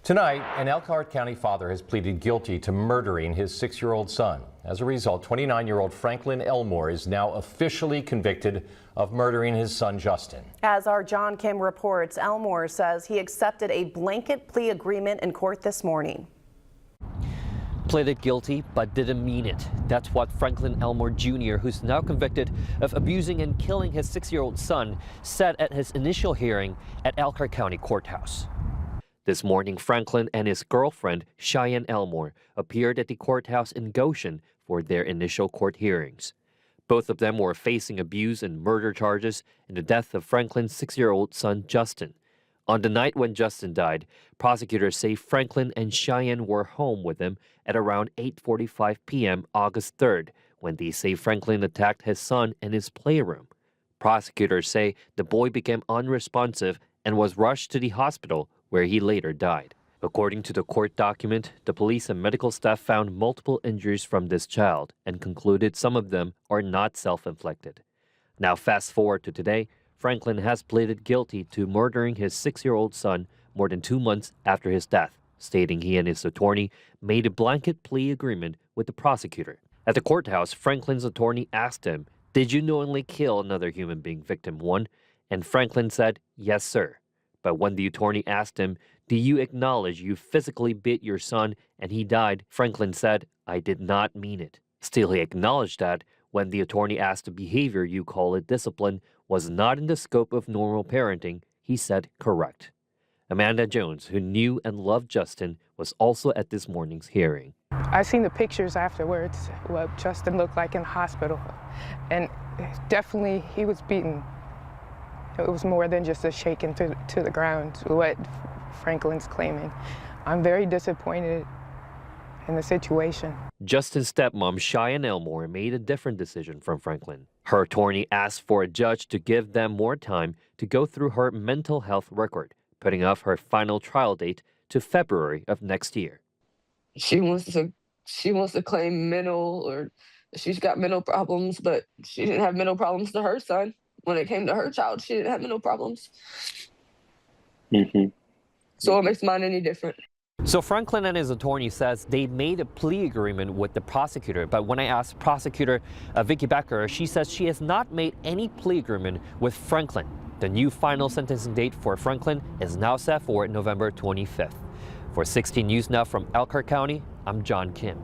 Tonight, an Elkhart County father has pleaded guilty to murdering his 6-year-old son. As a result, 29-year-old Franklin Elmore is now officially convicted of murdering his son, Justin. As our John Kim reports, Elmore says he accepted a blanket plea agreement in court this morning. Pleaded guilty but didn't mean it. That's what Franklin Elmore Jr., who's now convicted of abusing and killing his 6-year-old son, said at his initial hearing at Elkhart County Courthouse. This morning, Franklin and his girlfriend, Cheyenne Elmore, appeared at the courthouse in Goshen for their initial court hearings. Both of them were facing abuse and murder charges in the death of Franklin's 6-year-old son, Justin. On the night when Justin died, prosecutors say Franklin and Cheyenne were home with him at around 8:45 p.m. August 3rd, when they say Franklin attacked his son in his playroom. Prosecutors say the boy became unresponsive and was rushed to the hospital, where he later died. According to the court document, the police and medical staff found multiple injuries from this child and concluded some of them are not self-inflicted. Now fast forward to today, Franklin has pleaded guilty to murdering his 6-year-old son more than 2 months after his death, stating he and his attorney made a blanket plea agreement with the prosecutor. At the courthouse, Franklin's attorney asked him, "Did you knowingly kill another human being, victim 1?" And Franklin said, "Yes, sir." But when the attorney asked him, "Do you acknowledge you physically beat your son and he died?" Franklin said, "I did not mean it." Still, he acknowledged that when the attorney asked the behavior you call it discipline was not in the scope of normal parenting, he said correct. Amanda Jones, who knew and loved Justin, was also at this morning's hearing. I seen the pictures afterwards, what Justin looked like in the hospital, and definitely he was beaten. It was more than just a shaking to the ground, what Franklin's claiming. I'm very disappointed in the situation. Justin's stepmom, Cheyenne Elmore, made a different decision from Franklin. Her attorney asked for a judge to give them more time to go through her mental health record, putting off her final trial date to February of next year. She wants to claim mental, or she's got mental problems, but she didn't have mental problems to her son. When it came to her child, she didn't have mental problems. So what makes mine any different? So Franklin and his attorney says they made a plea agreement with the prosecutor, but when I asked prosecutor Vicky Becker, she says she has not made any plea agreement with Franklin. The new final sentencing date for Franklin is now set for November 25th. For 16 News Now from Elkhart County, I'm John Kim.